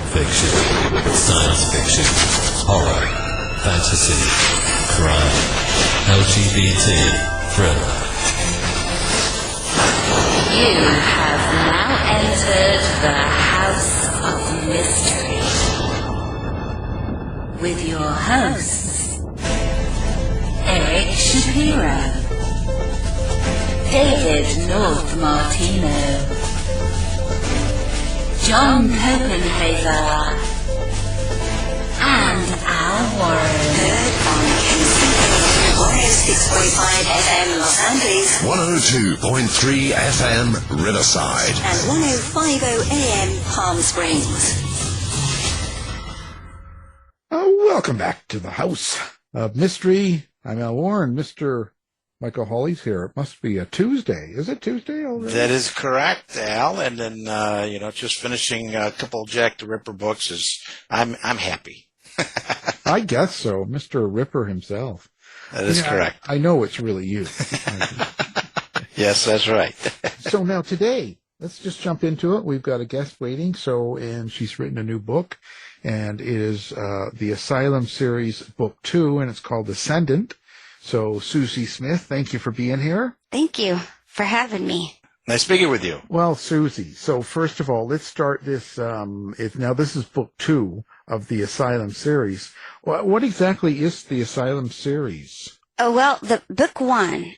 fiction, science fiction, horror, fantasy, crime, LGBT, thriller. You have now entered the House of Mystery with your hosts, Eric Shapiro, David North Martino, John Copenhaver, and Al Warren. Heard on KCP 106.5 FM Los Angeles, 102.3 FM Riverside, and 105.0 AM Palm Springs. Welcome back to the House of Mystery. I'm Al Warren. Mr. Michael Hawley's here. It must be a Tuesday. Is it Tuesday already? That is correct, Al. And then, just finishing a couple of Jack the Ripper books I'm happy. I guess so. Mr. Ripper himself. That is correct. I know it's really you. Yes, that's right. So now today, let's just jump into it. We've got a guest waiting. And she's written a new book, and it is the Asylum series, book 2, and it's called Ascendant. So, Susie Smith, thank you for being here. Thank you for having me. Nice speaking with you. Well, Susie, so first of all, let's start this. Now, this is book 2 of the Asylum series. What exactly is the Asylum series? Oh, well, the book 1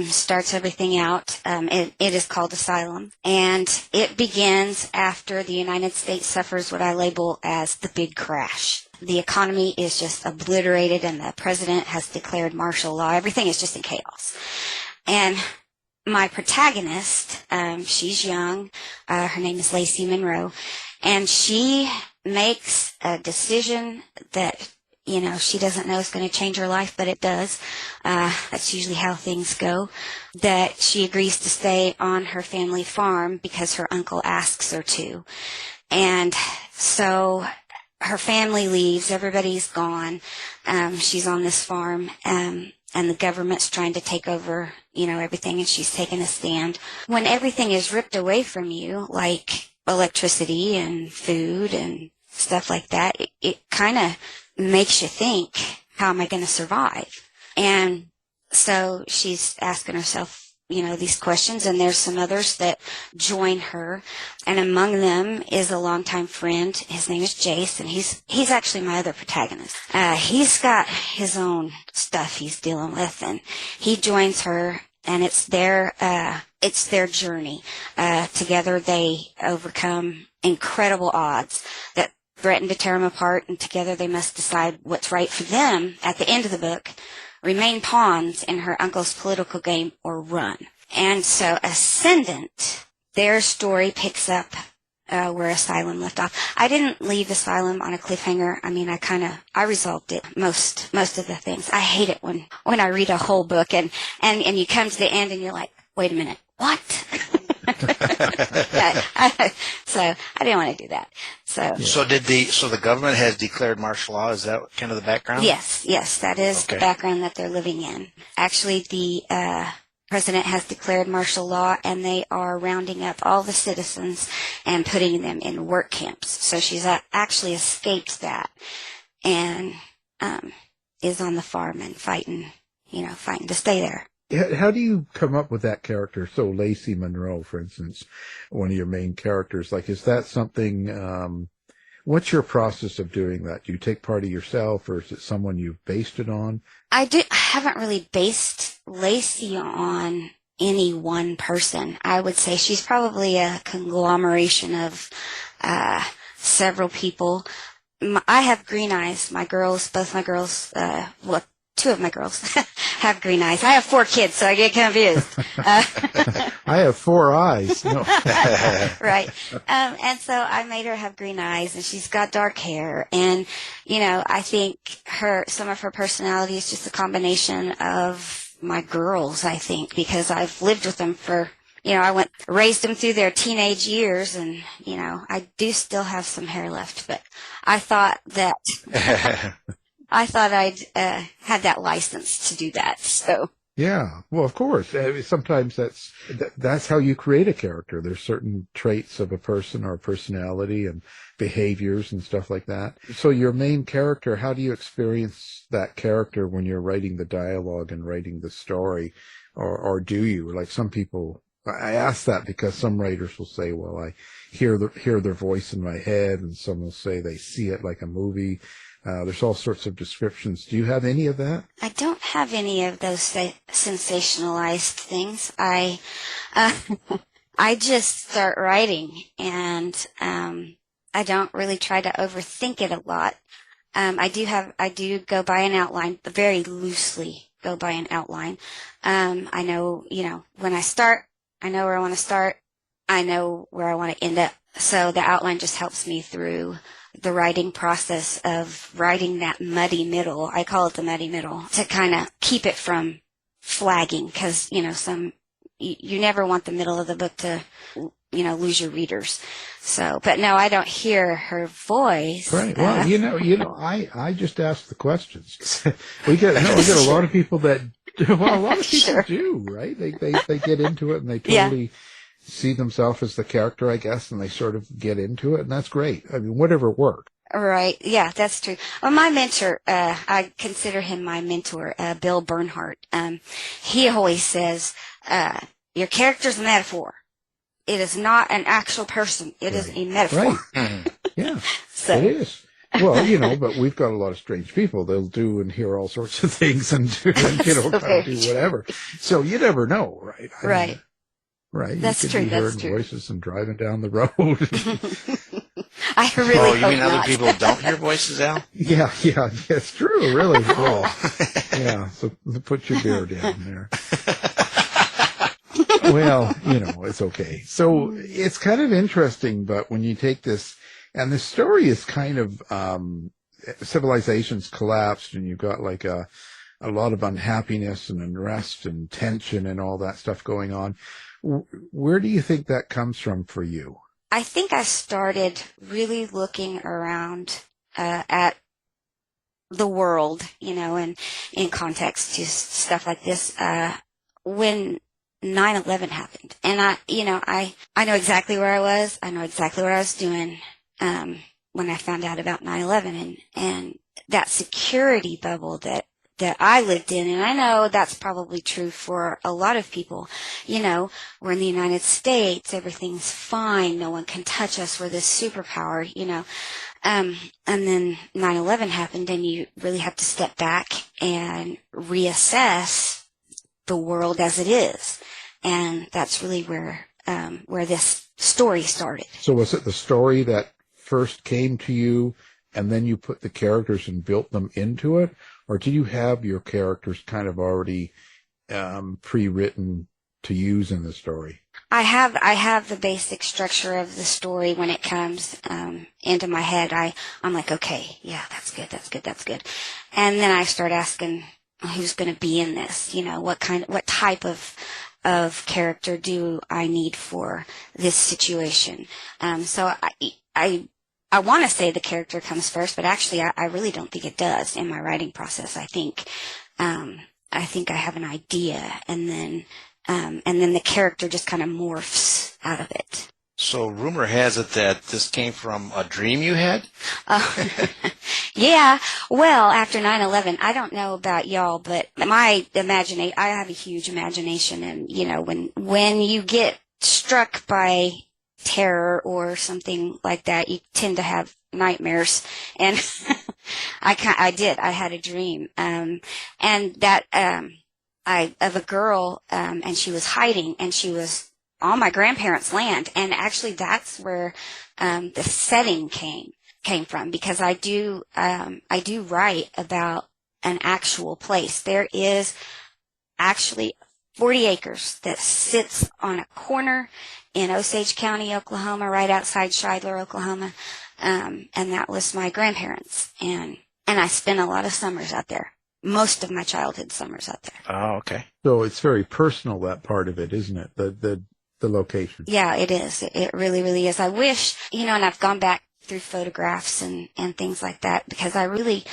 starts everything out. It is called Asylum, and it begins after the United States suffers what I label as the big crash. The economy is just obliterated, and the president has declared martial law. Everything is just in chaos. And my protagonist, she's young. Her name is Lacy Monroe, and she makes a decision that, she doesn't know is going to change her life, but it does. That's usually how things go. That she agrees to stay on her family farm because her uncle asks her to. And so her family leaves, everybody's gone, she's on this farm, and the government's trying to take over, everything, and she's taking a stand. When everything is ripped away from you, like electricity and food and stuff like that, it kind of makes you think, how am I going to survive? And so she's asking herself, these questions, and there's some others that join her, and among them is a longtime friend. His name is Jace, and he's actually my other protagonist. He's got his own stuff he's dealing with, and he joins her, and it's their journey. Together they overcome incredible odds that threaten to tear them apart, and together they must decide what's right for them at the end of the book. Remain pawns in her uncle's political game or run. And so Ascendant, their story picks up where Asylum left off. I didn't leave Asylum on a cliffhanger. I mean, I resolved it, most of the things. I hate it when I read a whole book and you come to the end and you're like, wait a minute, what? So I didn't want to do that. So the government has declared martial law. Is that kind of the background? Yes, that is the background that they're living in. Actually, the president has declared martial law, and they are rounding up all the citizens and putting them in work camps. So she's actually escaped that, and is on the farm and fighting to stay there. How do you come up with that character? So Lacy Monroe, for instance, one of your main characters, is that something, what's your process of doing that? Do you take part of yourself, or is it someone you've based it on? I haven't really based Lacy on any one person. I would say she's probably a conglomeration of several people. I have green eyes. Both my girls, two of my girls have green eyes. I have 4 kids, so I get confused. I have 4 eyes. No. Right. And so I made her have green eyes, and she's got dark hair. And, I think some of her personality is just a combination of my girls, I think, because I've lived with them for, I raised them through their teenage years, and, I do still have some hair left, but I thought I'd had that license to do that. So Yeah, well, of course. Sometimes that's how you create a character. There's certain traits of a person or a personality and behaviors and stuff like that. So your main character, how do you experience that character when you're writing the dialogue and writing the story? Or do you? Like some people, I ask that because some writers will say, well, I hear their voice in my head, and some will say they see it like a movie. There's all sorts of descriptions. Do you have any of that? I don't have any of those sensationalized things. I just start writing, and I don't really try to overthink it a lot. I do go by an outline, but very loosely go by an outline. I know, when I start, I know where I want to start. I know where I want to end up. So the outline just helps me through the writing process of writing that muddy middle. I call it the muddy middle, to kind of keep it from flagging, because, you never want the middle of the book to, lose your readers. So, but no, I don't hear her voice. Right. Well, I just ask the questions. we get a lot of people that, well, a lot of people Sure. do, right? They get into it and they totally see themselves as the character, I guess, and they sort of get into it, and that's great. I mean, whatever works. Right. Yeah, that's true. Well, my mentor, I consider him my mentor, Bill Bernhardt. He always says, your character's a metaphor. It is not an actual person. It is a metaphor. Right. Yeah, So, it is. Well, but we've got a lot of strange people. They'll do and hear all sorts of things and do, kind of do whatever. So you never know, right? right. Right. That's you could true, be that's hearing true. voices and driving down the road. I really Oh, hope you mean not. other people don't hear voices, Al? Yeah, it's true, really. Oh. Yeah, so put your beer down there. Well, it's okay. So it's kind of interesting, but when you take this, and the story is kind of, civilization's collapsed, and you've got like a lot of unhappiness and unrest and tension and all that stuff going on. Where do you think that comes from for you? I think I started really looking around at the world, and in context to stuff like this, when 9/11 happened. And I know exactly where I was. I know exactly what I was doing when I found out about 9/11 and that security bubble that I lived in. And I know that's probably true for a lot of people. We're in the United States. Everything's fine. No one can touch us. We're this superpower, and then 9/11 happened, and you really have to step back and reassess the world as it is. And that's really where this story started. So was it the story that first came to you, and then you put the characters and built them into it? Or did you have your characters kind of already pre-written to use in the story? I have the basic structure of the story when it comes into my head. I'm like, okay, yeah, that's good. And then I start asking, who's going to be in this? What type of character do I need for this situation? So I want to say the character comes first, but actually I really don't think it does in my writing process. I think I have an idea, and then the character just kind of morphs out of it. So rumor has it that this came from a dream you had? Yeah. Well, after 9/11, I don't know about y'all, but I have a huge imagination, and when you get struck by terror or something like that, you tend to have nightmares. And I did. I had a dream, and that of a girl, and she was hiding, and she was on my grandparents' land, and actually that's where the setting came from, because I do write about an actual place. There is actually 40 acres that sits on a corner in Osage County, Oklahoma, right outside Shidler, Oklahoma, and that was my grandparents, and I spent a lot of summers out there. Most of my childhood summers out there. Oh, okay. So it's very personal, that part of it, isn't it? The location. Yeah, it is. It really, really is. I wish, and I've gone back through photographs and things like that, because I really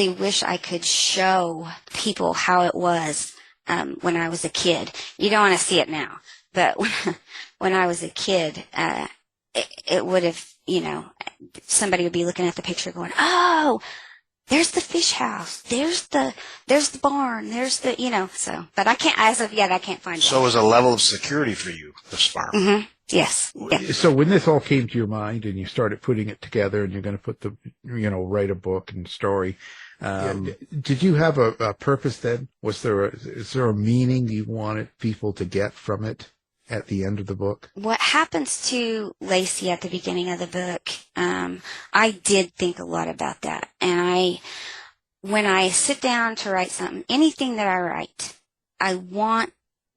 wish I could show people how it was when I was a kid. You don't want to see it now, but when I was a kid, it would have, somebody would be looking at the picture going, oh, there's the fish house, there's the barn, there's the, so, but I can't, as of yet, I can't find it. So it was a level of security for you, this farm. Mm-hmm. Yes. Yeah. So when this all came to your mind and you started putting it together and you're going to put write a book and story, did you have a purpose then? Is there a meaning you wanted people to get from it at the end of the book? What happens to Lacy at the beginning of the book, I did think a lot about that. And when I sit down to write something, anything that I write, I want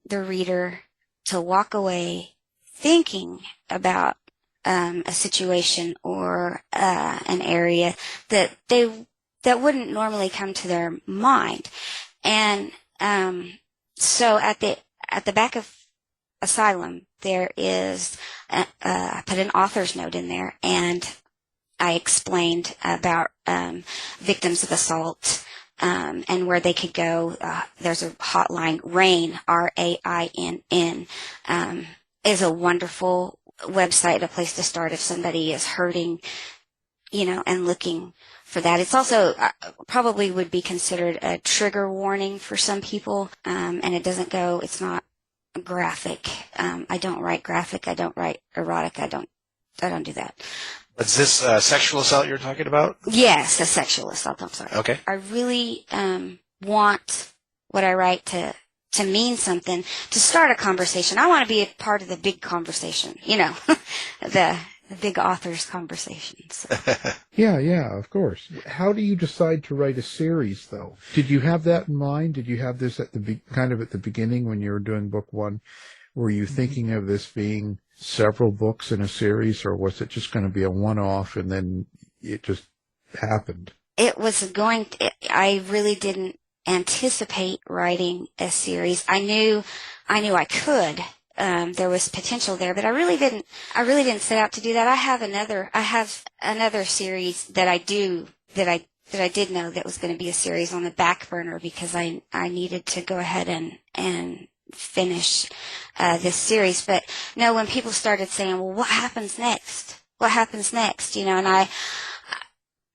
the reader to walk away thinking about a situation or an area that wouldn't normally come to their mind. And so at the back of Asylum, there is I put an author's note in there, and I explained about victims of assault and where they could go. There's a hotline, RAINN, RAINN, is a wonderful website, a place to start if somebody is hurting, and looking for that. It's also probably would be considered a trigger warning for some people, and it's not graphic. I don't write graphic. I don't write erotic. I don't do that. Is this sexual assault you're talking about? Yes, a sexual assault. I'm sorry. Okay. I really want what I write to mean something, to start a conversation. I want to be a part of the big conversation, the big author's conversations. Yeah, of course. How do you decide to write a series, though? Did you have that in mind? Did you have this at the beginning when you were doing book one? Were you thinking of this being several books in a series, or was it just going to be a one-off and then it just happened? It was I really didn't anticipate writing a series. I knew I could. There was potential there, but I really didn't set out to do that. I have another series that I did know that was going to be a series on the back burner because I needed to go ahead and finish this series. But no, when people started saying, well, what happens next? What happens next? And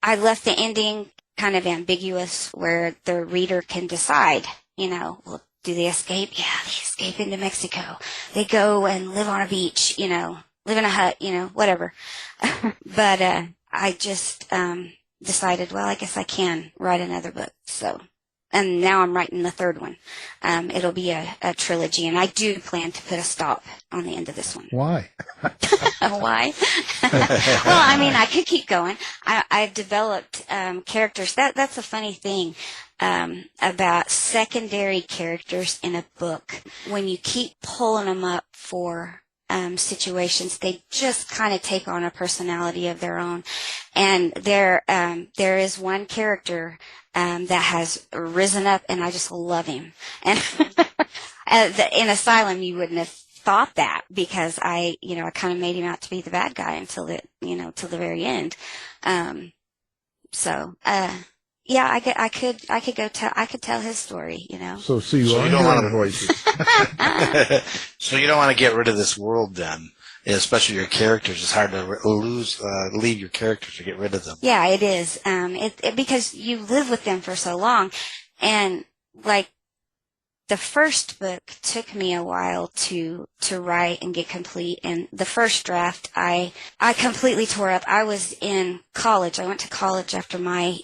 I left the ending kind of ambiguous where the reader can decide, well, do they escape? Yeah, they escape into Mexico. They go and live on a beach, live in a hut, whatever. But I just decided, well, I guess I can write another book. So, and now I'm writing the third one. It'll be a trilogy, and I do plan to put a stop on the end of this one. Why? Why? Well, I could keep going. I've developed characters. That's a funny thing about secondary characters in a book. When you keep pulling them up for situations, they just kind of take on a personality of their own. And there is one character that has risen up, and I just love him. And in Asylum, you wouldn't have thought that because I kind of made him out to be the bad guy till the very end. Yeah, I could tell his story, So you don't want to voices. So you don't want to get rid of this world then, especially your characters. It's hard to leave your characters to get rid of them. Yeah, it is. Because you live with them for so long, and the first book took me a while to write and get complete. And the first draft, I completely tore up. I was in college. I went to college after my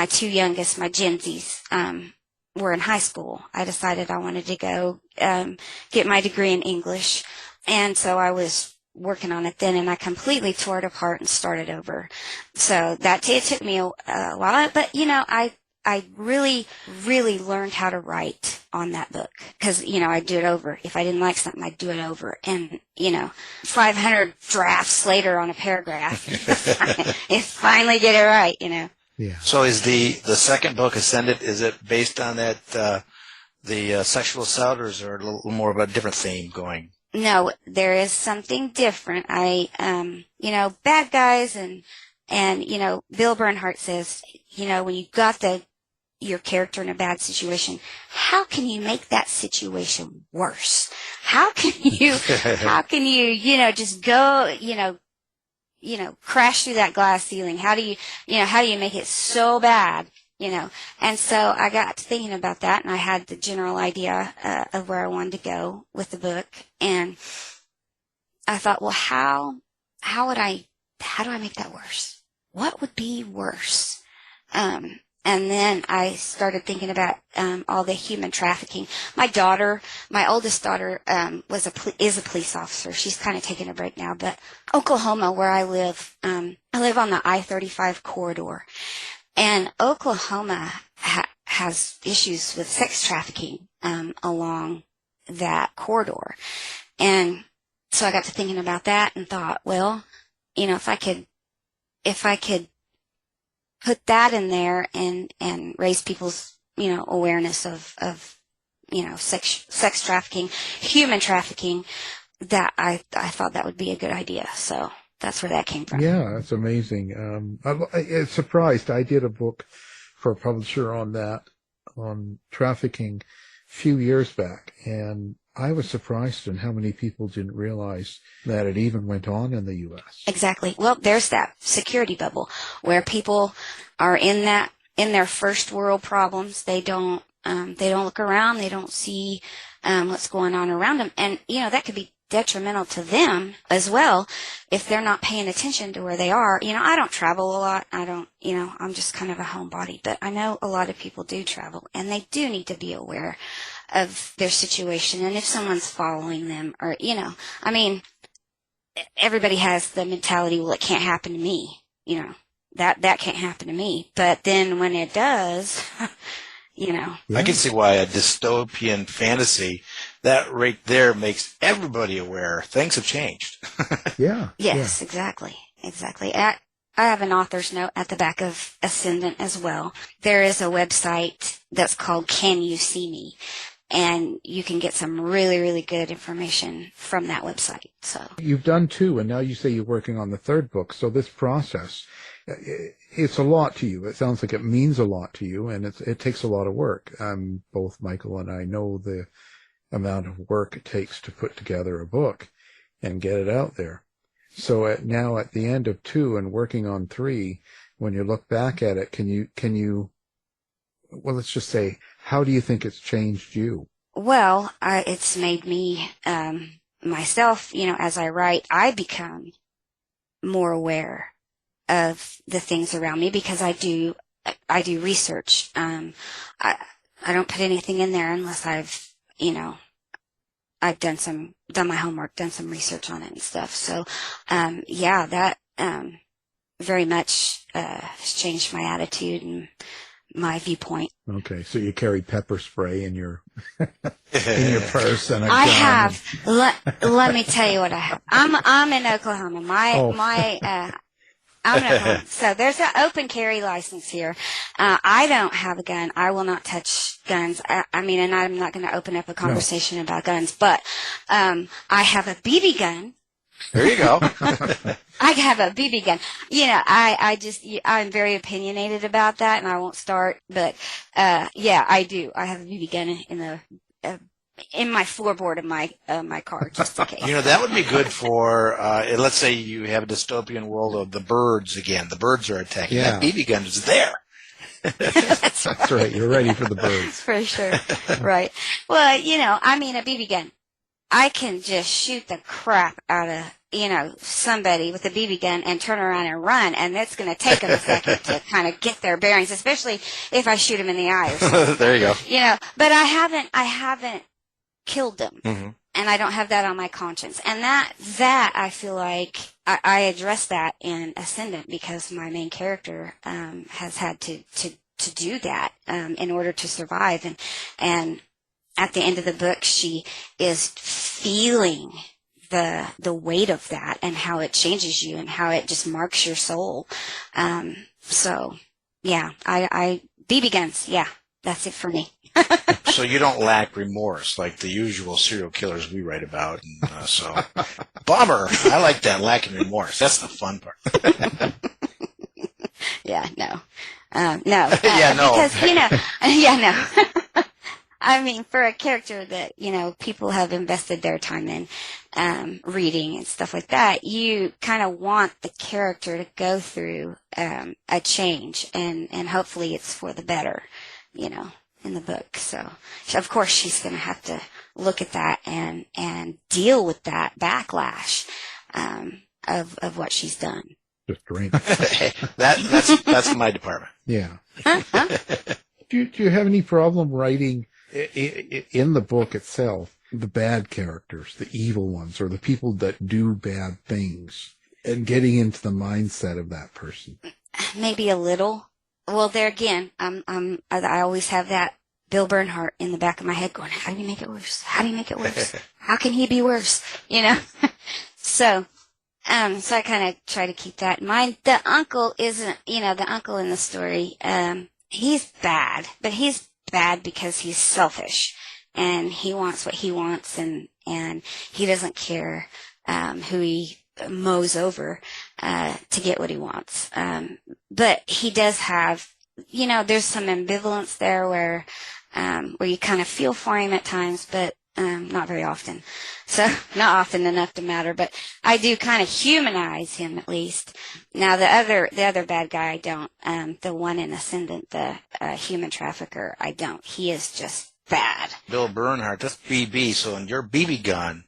two youngest, my Gen Zs, were in high school. I decided I wanted to go get my degree in English. And so I was working on it then, and I completely tore it apart and started over. So it took me a while. But, I really, really learned how to write on that book because, I'd do it over. If I didn't like something, I'd do it over. And, 500 drafts later on a paragraph, you finally get it right, Yeah. So is the second book, Ascendant, is it based on that, the sexual assault, or is there a little more of a different theme going? No, there is something different. Bad guys and Bill Bernhardt says, when you got the your character in a bad situation, how can you make that situation worse? How can you, just go, crash through that glass ceiling? How do you make it so bad? And so I got to thinking about that, and I had the general idea of where I wanted to go with the book, and I thought, well, how do I make that worse? What would be worse? And then I started thinking about all the human trafficking. My oldest daughter, is a police officer. She's kind of taking a break now, but Oklahoma, where I live on the I-35 corridor, and Oklahoma has issues with sex trafficking along that corridor, and so I got to thinking about that and thought, well, if I could put that in there and raise people's, awareness of sex trafficking, human trafficking, that I thought that would be a good idea. So that's where that came from. Yeah, that's amazing. I'm surprised. I did a book for a publisher on trafficking a few years back, and I was surprised in how many people didn't realize that it even went on in the U.S. Exactly. Well, there's that security bubble where people are in their first world problems. They don't look around. They don't see what's going on around them, and that could be detrimental to them as well if they're not paying attention to where they are. I don't travel a lot. I'm just kind of a homebody, but I know a lot of people do travel, and they do need to be aware of their situation, and if someone's following them, or everybody has the mentality, well, it can't happen to me, that can't happen to me, but then when it does, I can see why a dystopian fantasy, that right there makes everybody aware things have changed. Yeah. Yes, yeah. Exactly. I have an author's note at the back of Ascendant as well. There is a website that's called Can You See Me? And you can get some really, really good information from that website. So you've done 2, and now you say you're working on the 3rd book. So this process, it's a lot to you. It sounds like it means a lot to you, and it takes a lot of work. Both Michael and I know the amount of work it takes to put together a book and get it out there. So now at the end of 2 and working on 3, when you look back at it, can you, well, let's just say, how do you think it's changed you? Well, it's made me, myself, as I write, I become more aware of the things around me because I do research. I don't put anything in there unless I've done my homework, done some research on it and stuff. So, that, very much, has changed my attitude and my viewpoint. Okay, so you carry pepper spray in your purse and a gun. I have. Let me tell you what I have. I'm in Oklahoma. I'm in Oklahoma. So there's an open carry license here. I don't have a gun. I will not touch guns. And I'm not going to open up a conversation about guns. But I have a BB gun. There you go. I have a BB gun. I'm very opinionated about that, and I won't start. But I do. I have a BB gun in my floorboard of my car, just in case. That would be good for. Let's say you have a dystopian world of the birds again. The birds are attacking. Yeah. That BB gun is there. That's right. You're ready for the birds. For sure. Right. Well, a BB gun. I can just shoot the crap out of, somebody with a BB gun and turn around and run, and it's going to take them a second to kind of get their bearings, especially if I shoot them in the eye or something. There you go. But I haven't killed them, mm-hmm. and I don't have that on my conscience. And that I feel like I address that in Ascendant because my main character has had to do that in order to survive, and at the end of the book, she is feeling the weight of that and how it changes you and how it just marks your soul. BB guns, that's it for me. So you don't lack remorse like the usual serial killers we write about. And, bummer. I like that, lacking remorse. That's the fun part. Yeah, no. No. Yeah, no. Because, yeah, no. I mean, for a character that, people have invested their time in reading and stuff like that, you kind of want the character to go through a change, and hopefully it's for the better, in the book. So, of course, she's going to have to look at that and deal with that backlash of what she's done. Just drink. That's my department. Yeah. Do you have any problem writing in the book itself the bad characters, the evil ones, or the people that do bad things, and getting into the mindset of that person? Maybe a little. Well, there again, I always have that Bill Bernhardt in the back of my head going, how do you make it worse? How do you make it worse? How can he be worse? So I kind of try to keep that in mind. The uncle isn't, the uncle in the story, he's bad, but he's bad because he's selfish, and he wants what he wants, and he doesn't care who he mows over to get what he wants. But he does have, there's some ambivalence there where you kind of feel for him at times, but not very often. So not often enough to matter, but I do kind of humanize him at least. Now the other bad guy, I don't. The one in Ascendant, the human trafficker, I don't. He is just bad. Bill Bernhardt, that's BB. So in your BB gun,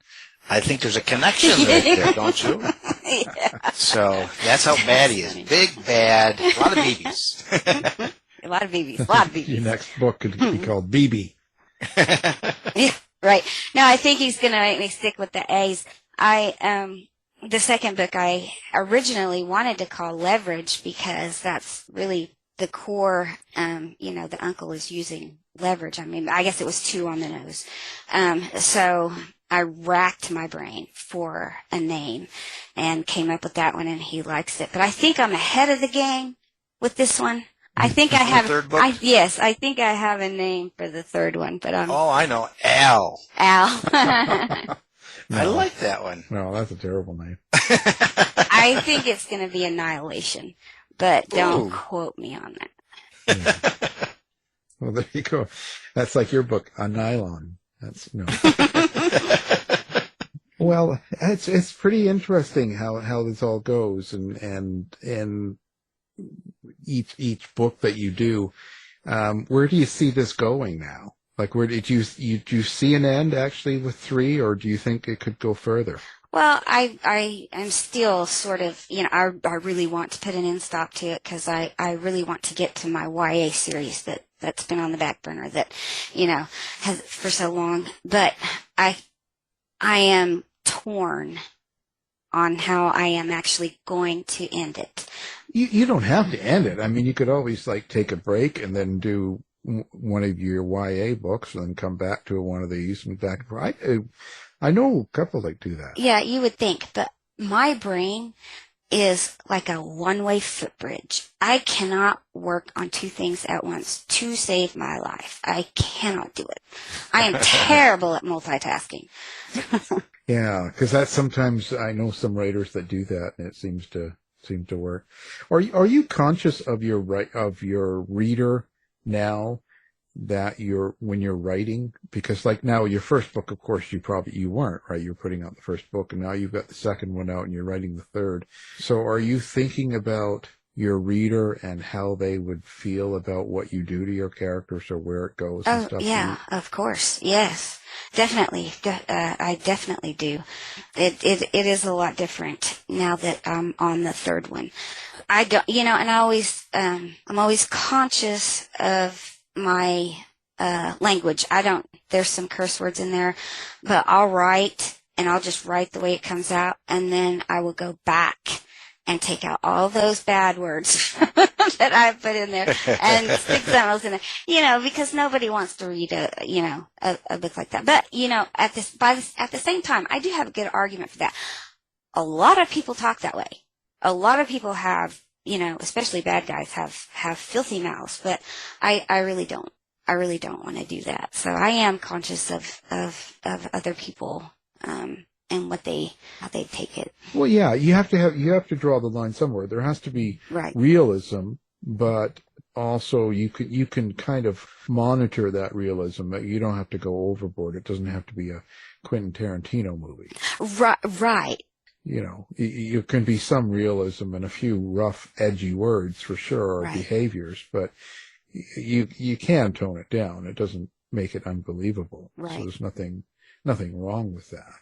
I think there's a connection right there, don't you? Yeah. So that's how bad he is. Big, bad, a lot of BBs. A lot of BBs. Your next book could be called BB. Yeah, right. No, I think he's going to make me stick with the A's. The second book I originally wanted to call Leverage, because that's really the core, the uncle is using leverage. I mean, I guess it was 2 on the nose. So I racked my brain for a name and came up with that one, and he likes it. But I think I'm ahead of the game with this one. I think I have. Third book? Yes, I think I have a name for the third one, but Oh, I know, Al. No. I like that one. No, that's a terrible name. I think it's going to be Annihilation, but don't Ooh. quote me on that. Yeah. Well, there you go. That's like your book, A Nylon. That's no. Well, it's pretty interesting how this all goes, and each book that you do. Where do you see this going now? Like, where did you see an end actually with 3, or do you think it could go further? Well, I am still sort of, I really want to put an end stop to it, because I really want to get to my YA series that's been on the back burner that, has for so long. But I am torn on how I am actually going to end it. You don't have to end it. I mean, you could always take a break and then do one of your YA books and then come back to one of these and back. I know a couple that do that. Yeah, you would think, but my brain is like a one-way footbridge. I cannot work on 2 things at once to save my life. I cannot do it. I am terrible at multitasking. Yeah, because that's sometimes, I know some writers that do that, and it seems to work. Are you conscious of your reader now, that when you're writing? Because now your first book, of course, you weren't, right? You're putting out the first book, and now you've got the second one out and you're writing the third. So are you thinking about your reader and how they would feel about what you do to your characters, or where it goes and stuff? Yeah, of course. Yes, definitely. I definitely do. It is a lot different now that I'm on the third one. I don't, and I'm always conscious of my language. There's some curse words in there, but I'll write, and I'll just write the way it comes out, and then I will go back and take out all those bad words that I put in there and stick some else in there, because nobody wants to read a book like that. But, at the same time, I do have a good argument for that. A lot of people talk that way. A lot of people have, especially bad guys have filthy mouths, but I really don't. I really don't want to do that. So I am conscious of other people, and how they take it. Well, yeah, you have to draw the line somewhere. There has to be Right. realism, but also you can kind of monitor that realism. You don't have to go overboard. It doesn't have to be a Quentin Tarantino movie. Right. You know, you can be some realism and a few rough, edgy words for sure, or Right. behaviors, but you can tone it down. It doesn't make it unbelievable. Right. So there's nothing wrong with that.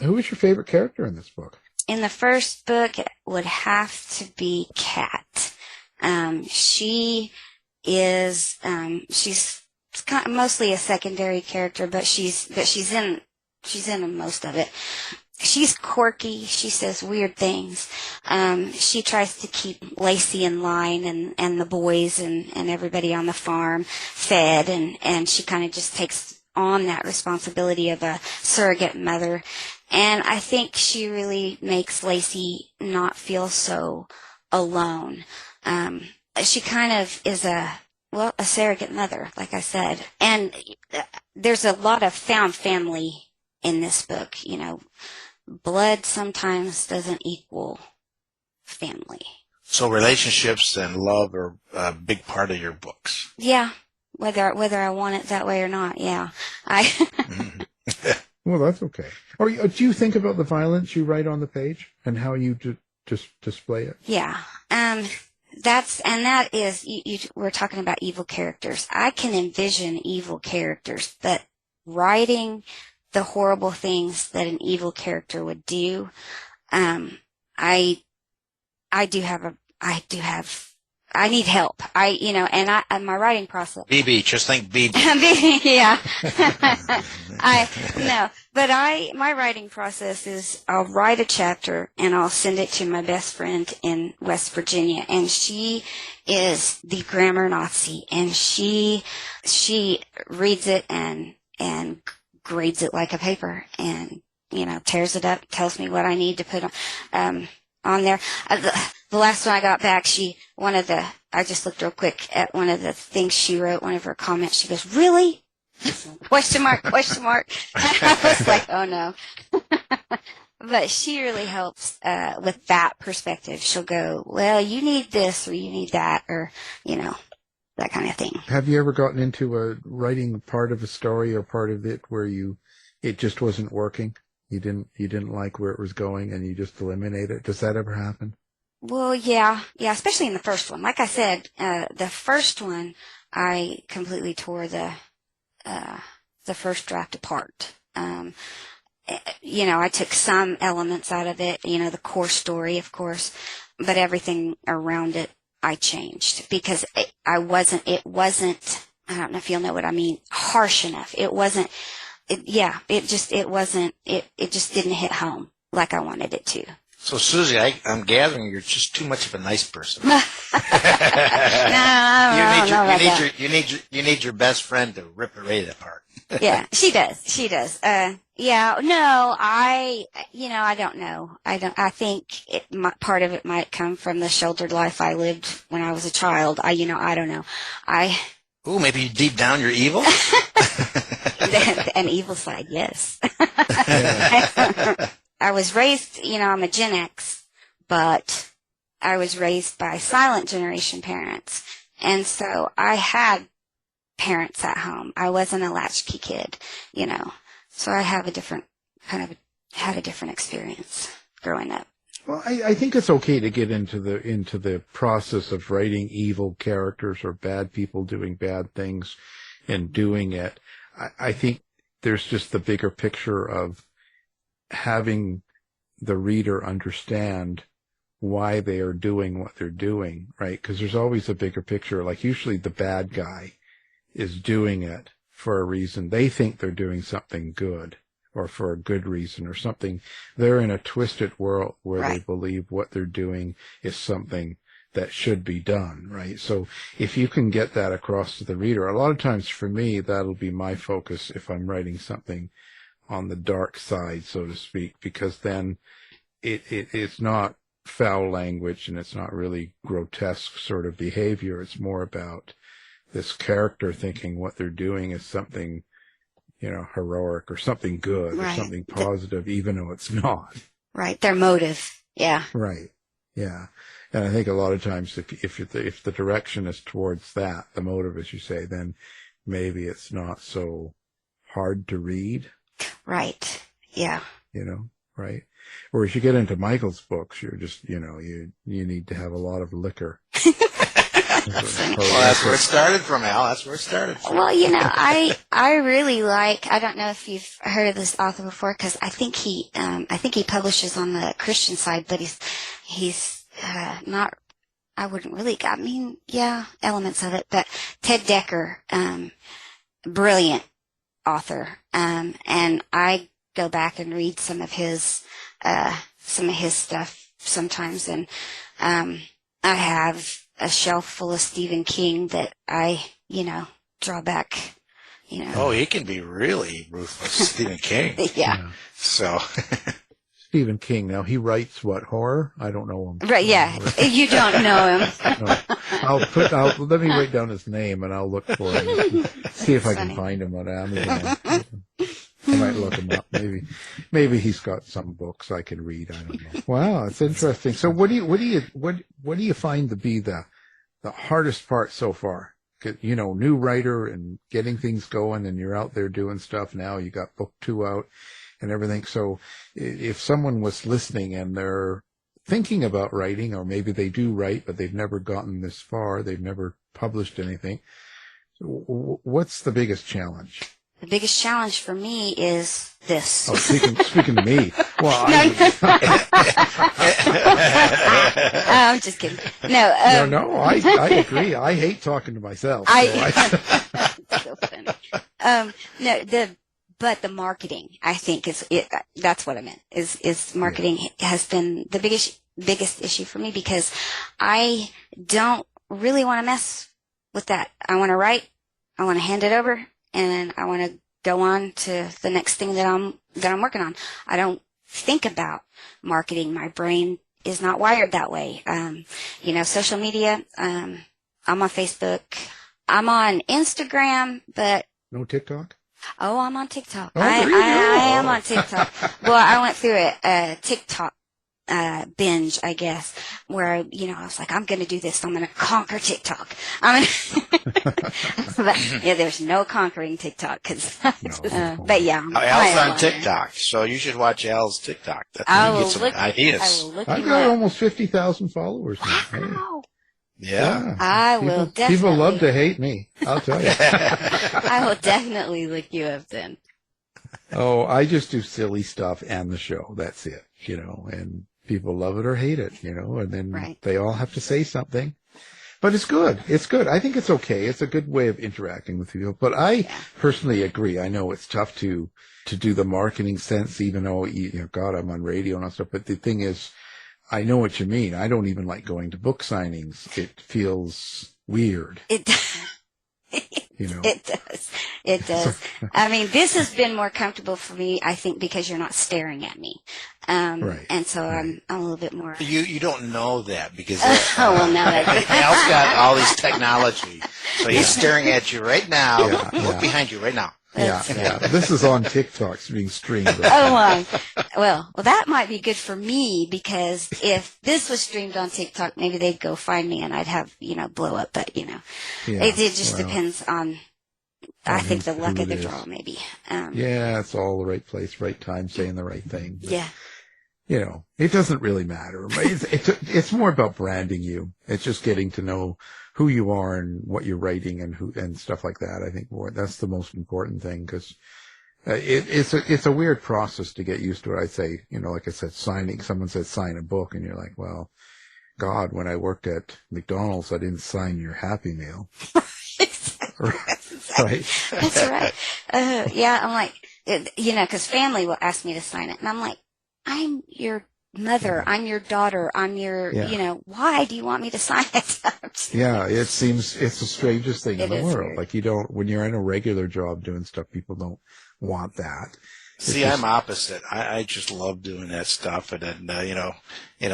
Who is your favorite character in this book? In the first book, it would have to be Kat. She is, she's kind of mostly a secondary character, but she's in most of it. She's quirky. She says weird things. She tries to keep Lacy in line and the boys and everybody on the farm fed, and she kind of just takes on that responsibility of a surrogate mother. And I think she really makes Lacy not feel so alone. She kind of is a surrogate mother, like I said. And there's a lot of found family in this book. You know, blood sometimes doesn't equal family. So relationships and love are a big part of your books. Yeah, whether I want it that way or not. Yeah, Well, that's okay. Or do you think about the violence you write on the page and how you just display it? Yeah. That is, we're talking about evil characters. I can envision evil characters, but writing the horrible things that an evil character would do, I need help. And my writing process. BB, just think BB. Yeah. My writing process is I'll write a chapter and I'll send it to my best friend in West Virginia, and she is the grammar Nazi, and she reads it and grades it like a paper, and tears it up, tells me what I need to put on there. The last one I got back, I just looked real quick at one of the things she wrote, one of her comments. She goes, "Really?" Question mark. I was like, oh no. But she really helps with that perspective. She'll go, well, you need this or you need that, or, that kind of thing. Have you ever gotten into writing part of a story or part of it where it just wasn't working? You didn't like where it was going and you just eliminate it? Does that ever happen? Well, yeah, especially in the first one. Like I said, the first one, I completely tore the first draft apart. I took some elements out of it, the core story, of course, but everything around it I changed because it wasn't, I don't know if you'll know what I mean, harsh enough. It just didn't hit home like I wanted it to. So, Susie, I'm gathering you're just too much of a nice person. No, You need your best friend to rip it right apart. Yeah, she does. I don't know. I think part of it might come from the sheltered life I lived when I was a child. I don't know. Ooh, maybe deep down you're evil? An evil side, yes. I was raised, I'm a Gen X, but I was raised by silent generation parents. And so I had parents at home. I wasn't a latchkey kid, so I have had a different experience growing up. Well, I think it's okay to get into the process of writing evil characters or bad people doing bad things and doing it. I think there's just the bigger picture of having the reader understand why they are doing what they're doing, right? Because there's always a bigger picture. Like usually the bad guy is doing it for a reason. They think they're doing something good or for a good reason or something. They're in a twisted world where They believe what they're doing is something that should be done, right? So if you can get that across to the reader, a lot of times for me, that'll be my focus if I'm writing something on the dark side, so to speak, because then it's not foul language and it's not really grotesque sort of behavior. It's more about this character thinking what they're doing is something, heroic or something good or something positive, even though it's not. Right. Their motive. Yeah. Right. Yeah. And I think a lot of times if the direction is towards that, the motive, as you say, then maybe it's not so hard to read. Right. Yeah. Right? Whereas you get into Michael's books, you're just, you need to have a lot of liquor. Well, that's where it started from, Al. That's where it started from. Well, I really like, I don't know if you've heard of this author before, because I think he publishes on the Christian side, but he's not, I wouldn't really, elements of it, but Ted Decker, brilliant author, and I go back and read some of his stuff sometimes, and I have a shelf full of Stephen King that I, draw back, Oh, he can be really ruthless, Stephen King. Yeah. So. Stephen King, now he writes what, horror? I don't know him. Right, yeah. You don't know him. No. Let me write down his name and I'll look for him. See if I can find him on Amazon. I might look him up. Maybe he's got some books I can read. I don't know. Wow, it's interesting. So what do you find to be the hardest part so far? New writer and getting things going, and you're out there doing stuff now. You got book 2 out and everything. So if someone was listening and they're thinking about writing, or maybe they do write, but they've never gotten this far, they've never published anything, what's the biggest challenge? The biggest challenge for me is this. Oh, speaking to me. Well, I'm just kidding. No, no, I agree. I hate talking to myself. So funny. But the marketing, I think that's what I meant, is marketing has been the biggest issue for me, because I don't really want to mess with that. I want to write, I want to hand it over, and I want to go on to the next thing that I'm working on. I don't think about marketing. My brain is not wired that way. Social media, I'm on Facebook. I'm on Instagram, but... No TikTok? Oh, I'm on TikTok. Oh, I am on TikTok. Well, I went through a TikTok binge, I guess, where I was like, I'm going to do this. I'm going to conquer TikTok. But there's no conquering TikTok, but yeah. Al's on TikTok, so you should watch Al's TikTok. I will get some ideas. I've got almost 50,000 followers now. Wow. Yeah. I will definitely. People love to hate me, I'll tell you. I will definitely look you up then. Oh, I just do silly stuff and the show. That's it, and people love it or hate it, and then they all have to say something. But it's good. It's good. I think it's okay. It's a good way of interacting with people. But I personally agree. I know it's tough to do the marketing sense, even though, God, I'm on radio and all stuff. But the thing is, I know what you mean. I don't even like going to book signings. It feels weird. It does. It does. I mean, this has been more comfortable for me, I think, because you're not staring at me. Right. And so I'm a little bit more. You don't know that because well, no, Al's got all these technology, so he's staring at you right now. Look behind you right now. Yeah. This is on TikTok. It's being streamed. Well, that might be good for me, because if this was streamed on TikTok, maybe they'd go find me and I'd have, blow up. But, it just depends on, I think, the luck of the draw, maybe. It's all the right place, right time, saying the right thing. But, yeah. It doesn't really matter. It's more about branding you. It's just getting to know who you are and what you're writing and stuff like that. I think that's the most important thing, because it's a weird process to get used to it. I'd say, like I said, someone says sign a book, and you're like, well, God, when I worked at McDonald's, I didn't sign your Happy Meal. Right. That's right. I'm like, because family will ask me to sign it, and I'm like, I'm your mother, I'm your daughter, I'm your, why do you want me to sign it? It seems it's the strangest thing in the world. Weird. Like, when you're in a regular job doing stuff, people don't want that. See, I'm opposite. I just love doing that stuff, and then,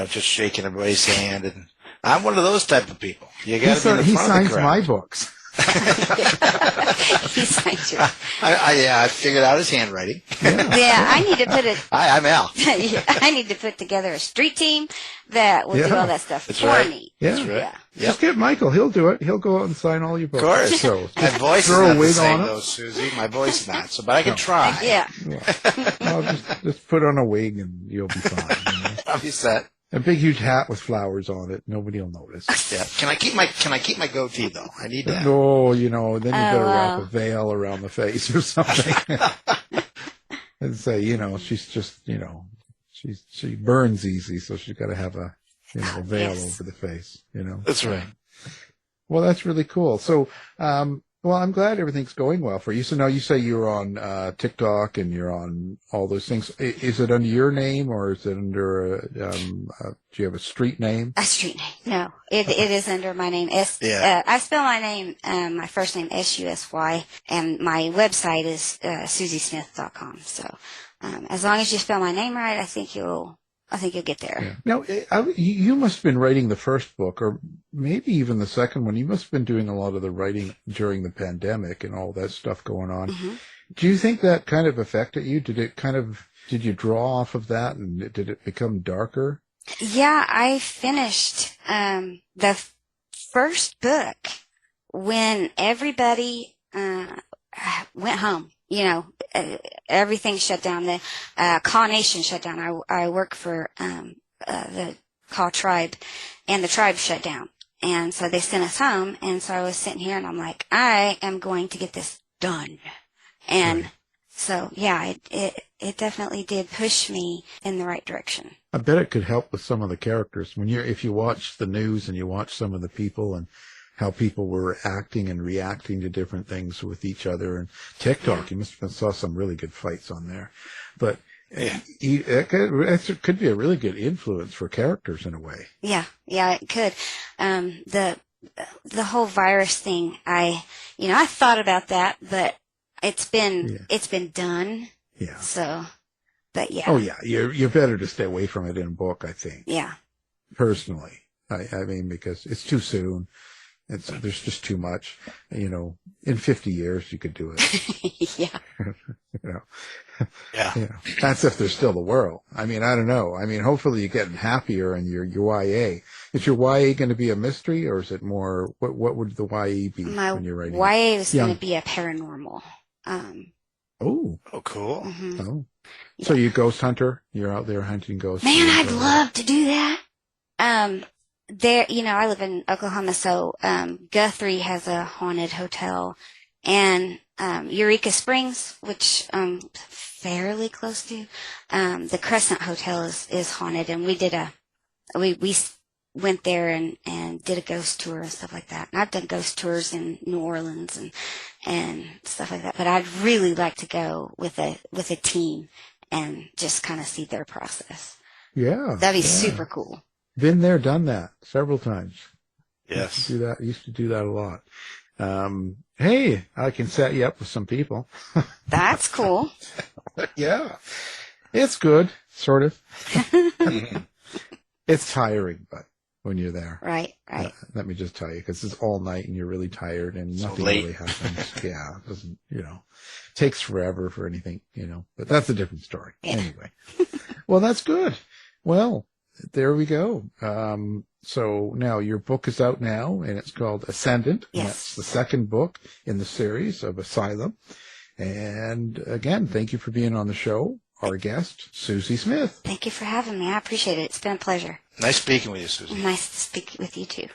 just shaking everybody's hand, and I'm one of those type of people. You got to be in the front of the crowd. He signs my books. He signed yours. I figured out his handwriting. Yeah, I need to put it. Hi, I'm Al. I need to put together a street team that will do all that stuff That's for right. me. Yeah. That's right. Yeah. Just get Michael. He'll do it. He'll go out and sign all your books. Of course. So My voice is throw not a the wig same, on it. though, Susie. My voice is not. So, but I can try. Yeah. Well, just put on a wig and you'll be fine. You know? I'll be set. A big huge hat with flowers on it. Nobody will notice. Yeah. Can I keep my goatee though? I need that. No, then you better wrap wow. a veil around the face or something. And say, she's just, she burns easy, so she's got to have a veil Yes. over the face, That's right. Well, that's really cool. So, well, I'm glad everything's going well for you. So now you say you're on TikTok and you're on all those things. Is it under your name or is it under, do you have a street name? A street name. No, it is under my name. Yeah. I spell my name, my first name Susy, and my website is susysmith.com. So, as long as you spell my name right, I think you'll get there. Yeah. Now, you must have been writing the first book, or maybe even the second one. You must have been doing a lot of the writing during the pandemic and all that stuff going on. Mm-hmm. Do you think that kind of affected you? Did you draw off of that, and did it become darker? Yeah, I finished the first book when everybody went home. Everything shut down. The Kaw Nation shut down. I work for the Kaw tribe, and the tribe shut down. And so they sent us home, and so I was sitting here, and I'm like, I am going to get this done. And so, yeah, it definitely did push me in the right direction. I bet it could help with some of the characters. If you watch the news and you watch some of the people and how people were acting and reacting to different things with each other, and TikTok, you must have saw some really good fights on there. But it could be a really good influence for characters in a way. Yeah, it could. The whole virus thing, I thought about that, but it's been done. Yeah. So, but yeah. Oh yeah, you're better to stay away from it in a book, I think. Yeah. Personally, I mean, because it's too soon. There's just too much. In 50 years you could do it. Yeah. Yeah. That's if there's still the world. I mean, I don't know. I mean, hopefully you're getting happier in your YA. Is your YA going to be a mystery, or is it more? What would the YA be when you're writing? My YA is going to be a paranormal. Oh, cool. Mm-hmm. Oh. So you ghost hunter? You're out there hunting ghosts? Man, I'd love to do that. There, I live in Oklahoma, so Guthrie has a haunted hotel, and Eureka Springs, which fairly close to, the Crescent Hotel is haunted, and we went there and did a ghost tour and stuff like that. And I've done ghost tours in New Orleans and stuff like that, but I'd really like to go with a team and just kind of see their process. Yeah, that'd be super cool. Been there, done that several times. Yes. Used to do that a lot. Hey, I can set you up with some people. That's cool. Yeah. It's good, sort of. It's tiring, but when you're there. Right. Let me just tell you, because it's all night and you're really tired and nothing really happens. Yeah. It doesn't, takes forever for anything, but that's a different story. Yeah. Anyway. Well, that's good. Well, there we go. So now your book is out now, and it's called Ascendant. Yes. That's the second book in the series of Asylum. And again, thank you for being on the show. Our guest, Susie Smith. Thank you for having me. I appreciate it. It's been a pleasure. Nice speaking with you, Susie. Nice to speak with you, too.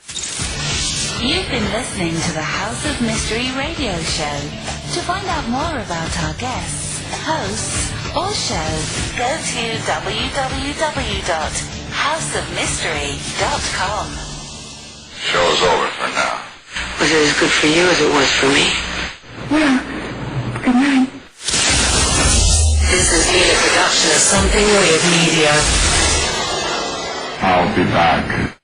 You've been listening to the House of Mystery radio show. To find out more about our guests, hosts, or shows, go to www.houseofmystery.com. Show's over for now. Was it as good for you as it was for me? Well, good night. This has been a production of Something Weird Media. I'll be back.